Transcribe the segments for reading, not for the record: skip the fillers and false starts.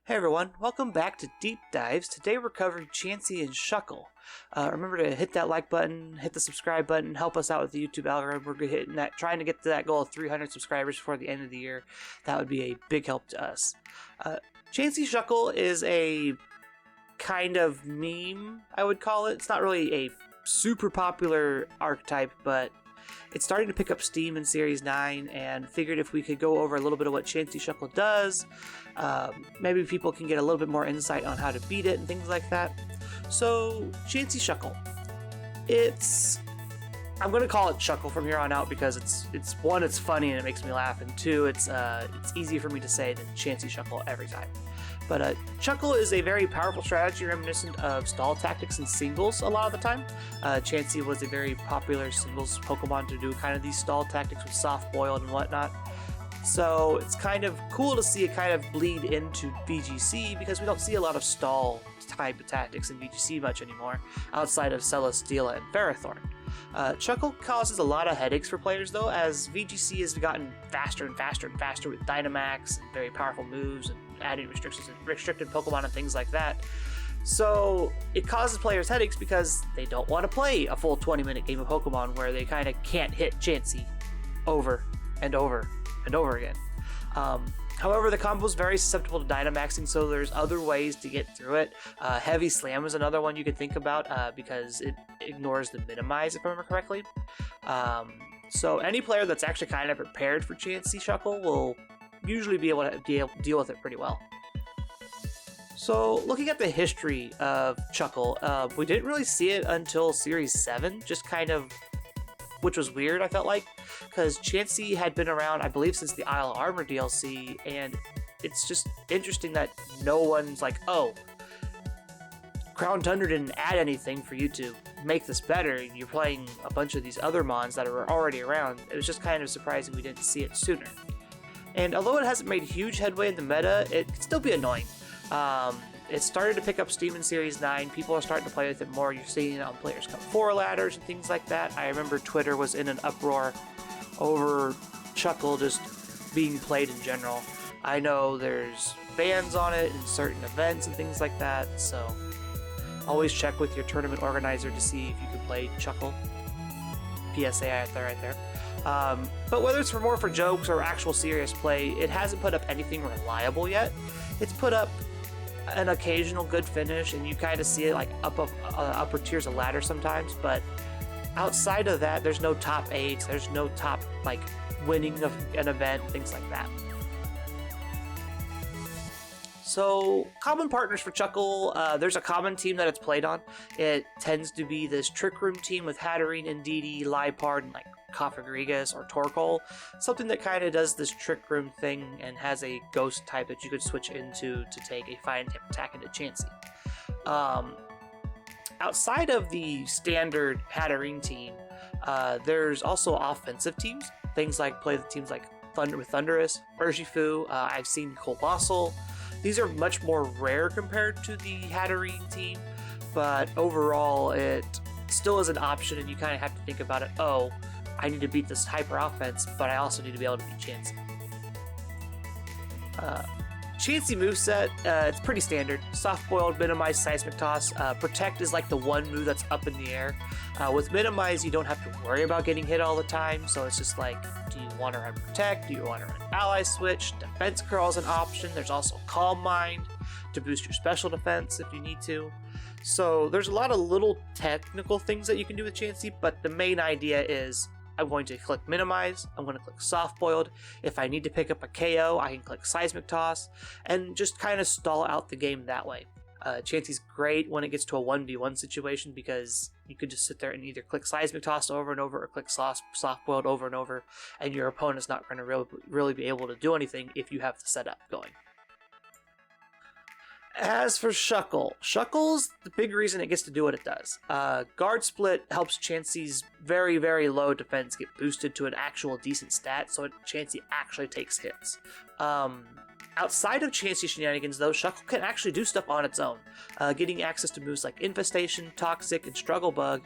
Hey everyone, welcome back to Deep Dives. Today we're covering Chansey and Shuckle. Remember to hit that like button, hit the subscribe button, help us out with the YouTube algorithm. We're hitting that, trying to get to that goal of 300 subscribers before the end of the year. That would be a big help to us. Chansey Shuckle is a kind of meme, I would call it. It's not really a super popular archetype, but it's starting to pick up steam in Series 9, and figured if we could go over a little bit of what Chansey Shuckle does, maybe people can get a little bit more insight on how to beat it and things like that. So, Chansey Shuckle. I'm going to call it Chuckle from here on out because it's one, it's funny and it makes me laugh, and two, it's easy for me to say than Chansey Shuckle every time. But Chuckle is a very powerful strategy reminiscent of stall tactics and singles a lot of the time. Chansey was a very popular singles Pokemon to do kind of these stall tactics with soft-boiled and whatnot. So it's kind of cool to see it kind of bleed into VGC because we don't see a lot of stall type of tactics in VGC much anymore outside of Celesteela and Ferrothorn. Chuckle causes a lot of headaches for players though, as VGC has gotten faster and faster and faster with Dynamax and very powerful moves and adding restricted Pokemon and things like that. So it causes players headaches because they don't want to play a full 20-minute game of Pokemon where they kind of can't hit Chansey over and over and over again. However, the combo is very susceptible to Dynamaxing, so there's other ways to get through it. Heavy Slam is another one you could think about because it ignores the Minimize, if I remember correctly. So any player that's actually kind of prepared for Chansey Shuckle will usually be able to deal with it pretty well. So looking at the history of Chuckle, we didn't really see it until Series 7, just kind of, which was weird, I felt like, because Chansey had been around, I believe, since the Isle of Armor DLC, and it's just interesting that no one's like, oh, Crown Tundra didn't add anything for you to make this better, you're playing a bunch of these other mons that are already around. It was just kind of surprising we didn't see it sooner. And although it hasn't made huge headway in the meta, it can still be annoying. It started to pick up steam in Series 9. People are starting to play with it more. You're seeing it on Players Cup 4 ladders and things like that. I remember Twitter was in an uproar over Chuckle just being played in general. I know there's bans on it in certain events and things like that, so always check with your tournament organizer to see if you can play Chuckle. PSA right there. But whether it's more for jokes or actual serious play, it hasn't put up anything reliable yet. It's put up an occasional good finish, and you kind of see it like upper tiers of ladder sometimes, but outside of that, there's no top 8s, there's no top like winning of an event, things like that. So, common partners for Chuckle, there's a common team that it's played on. It tends to be this Trick Room team with Hatterene, Indeedee, Liepard, and like Cofagrigus or Torkoal. Something that kind of does this Trick Room thing and has a ghost type that you could switch into to take a fine type attack into Chansey. Outside of the standard Hatterene team, there's also offensive teams. Things like play the teams like Thundurus, Urshifu, I've seen Colossal. These are much more rare compared to the Hatterene team, but overall it still is an option, and you kind of have to think about it. Oh, I need to beat this hyper offense, but I also need to be able to beat Chansey. Chansey moveset, it's pretty standard. Soft-boiled, Minimize, Seismic Toss. Protect is like the one move that's up in the air. With Minimize, you don't have to worry about getting hit all the time, so it's just like, do you want to run Protect? Do you want to run Ally Switch? Defense Curl is an option. There's also Calm Mind to boost your special defense if you need to. So there's a lot of little technical things that you can do with Chansey, but the main idea is I'm going to click Minimize, I'm going to click Soft Boiled. If I need to pick up a KO, I can click Seismic Toss, and just kind of stall out the game that way. Chansey's great when it gets to a 1v1 situation because you could just sit there and either click Seismic Toss over and over or click Soft Boiled over and over, and your opponent's not going to really be able to do anything if you have the setup going. As for Shuckle, Shuckle's the big reason it gets to do what it does. Guard Split helps Chansey's very, very low defense get boosted to an actual decent stat, so Chansey actually takes hits. Outside of Chansey shenanigans, though, Shuckle can actually do stuff on its own. Getting access to moves like Infestation, Toxic, and Struggle Bug,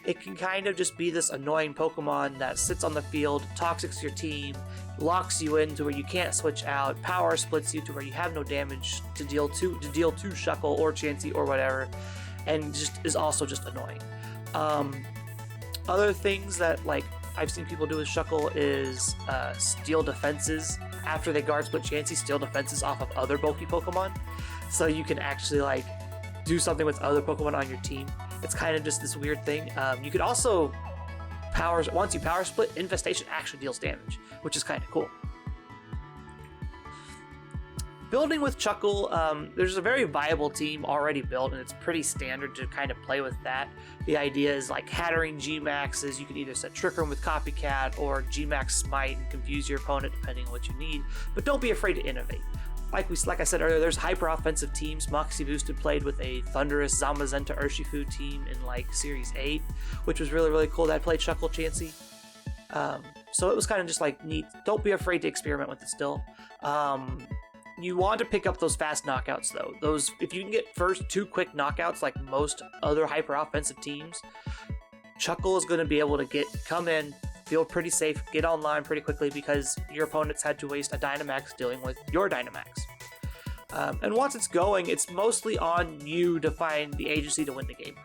it can kind of just be this annoying Pokemon that sits on the field, toxics your team, locks you in to where you can't switch out, power splits you to where you have no damage to deal to Shuckle or Chansey or whatever, and just is also just annoying. Other things that like I've seen people do with Shuckle is steal defenses. After they guard split Chansey, steal defenses off of other bulky Pokemon. So you can actually like do something with other Pokemon on your team. It's kind of just this weird thing. You could also once you power split, Infestation actually deals damage, which is kind of cool. Building with Chuckle, there's a very viable team already built, and it's pretty standard to kind of play with that. The idea is like hattering G-Maxes. You can either set Trick Room with Copycat or G-Max Smite and confuse your opponent depending on what you need, but don't be afraid to innovate. Like I said earlier, there's hyper-offensive teams. Moxie Boosted played with a thunderous Zamazenta Urshifu team in like Series 8, which was really, really cool. That played Shuckle Chansey. So it was kind of just like neat. Don't be afraid to experiment with it still. You want to pick up those fast knockouts though. Those, if you can get first 2 quick knockouts like most other hyper offensive teams, Chuckle is going to be able to come in, feel pretty safe, get online pretty quickly because your opponents had to waste a Dynamax dealing with your Dynamax. And once it's going, it's mostly on you to find the agency to win the game.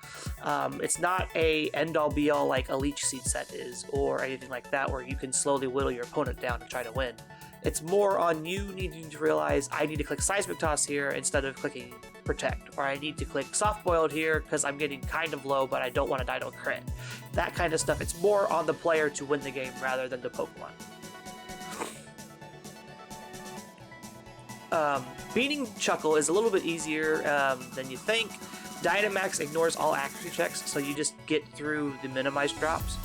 It's not a end-all be-all like a Leech Seed set is or anything like that where you can slowly whittle your opponent down to try to win. It's more on you needing to realize I need to click Seismic Toss here instead of clicking Protect, or I need to click Soft Boiled here because I'm getting kind of low but I don't want to die to a crit. That kind of stuff. It's more on the player to win the game rather than the Pokemon. Beating Chuckle is a little bit easier than you think. Dynamax ignores all accuracy checks, so you just get through the minimized drops.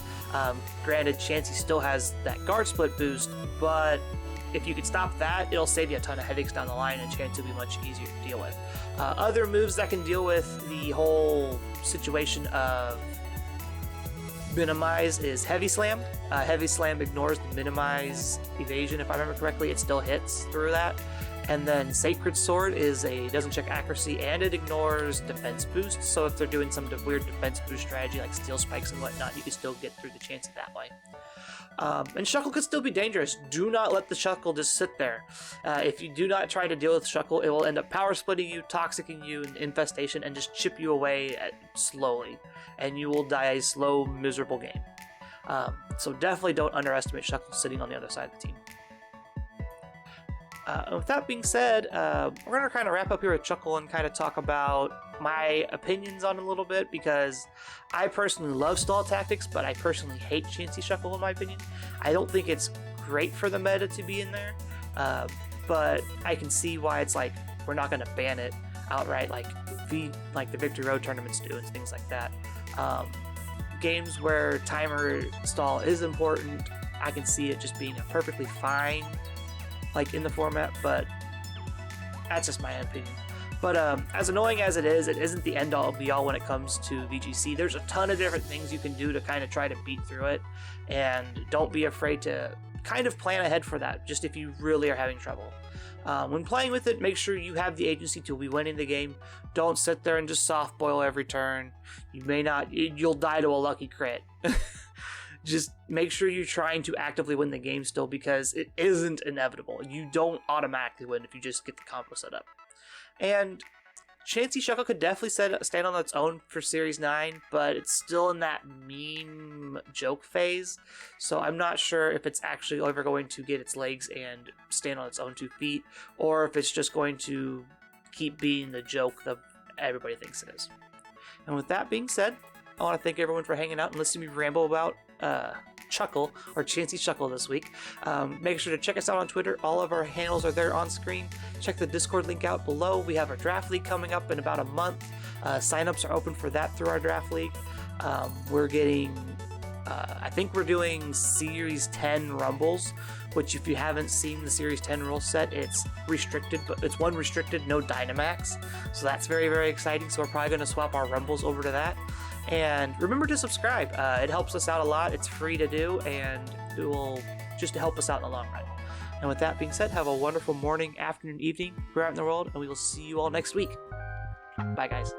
Granted, Chansey still has that guard split boost, but if you could stop that, it'll save you a ton of headaches down the line and Chansey will be much easier to deal with. Other moves that can deal with the whole situation of minimize is Heavy Slam. Heavy Slam ignores the minimize evasion, if I remember correctly. It still hits through that. And then Sacred Sword doesn't check accuracy and it ignores defense boost. So if they're doing some weird defense boost strategy like Steel Spikes and whatnot, you can still get through the Chansey that way. And Shuckle could still be dangerous. Do not let the Shuckle just sit there. If you do not try to deal with Shuckle, it will end up power splitting you, toxicking you, and Infestation, and just chip you away slowly. And you will die a slow, miserable game. So definitely don't underestimate Shuckle sitting on the other side of the team. With that being said, we're going to kind of wrap up here with Chuckle and kind of talk about my opinions on it a little bit, because I personally love stall tactics, but I personally hate Chansey Shuckle in my opinion. I don't think it's great for the meta to be in there, but I can see why it's like we're not going to ban it outright like the Victory Road tournaments do and things like that. Games where timer stall is important, I can see it just being a perfectly fine like in the format, but that's just my opinion. But as annoying as it isn't the end all be all when it comes to VGC. There's a ton of different things you can do to kind of try to beat through it, and don't be afraid to kind of plan ahead for that, just if you really are having trouble. When playing with it, make sure you have the agency to be winning the game. Don't sit there and just soft boil every turn. You'll die to a lucky crit. Just make sure you're trying to actively win the game still, because it isn't inevitable. You don't automatically win if you just get the combo set up. And Chansey Shuckle could definitely stand on its own for Series 9, but it's still in that meme joke phase. So I'm not sure if it's actually ever going to get its legs and stand on its own 2 feet, or if it's just going to keep being the joke that everybody thinks it is. And with that being said, I want to thank everyone for hanging out and listening to me ramble about Chuckle or Chansey Shuckle this week. Make sure to check us out on Twitter. All of our handles are there on screen. Check the Discord link out below. We have our draft league coming up in about a month. Signups are open for that through our draft league. We're getting, I think we're doing Series 10 Rumbles, which if you haven't seen the Series 10 rule set, it's restricted, but it's one restricted, no Dynamax. So that's very, very exciting. So we're probably going to swap our Rumbles over to that. And remember to subscribe. It helps us out a lot. It's free to do, and it will just help us out in the long run. And with that being said, have a wonderful morning, afternoon, evening, wherever out in the world, and we will see you all next week. Bye, guys.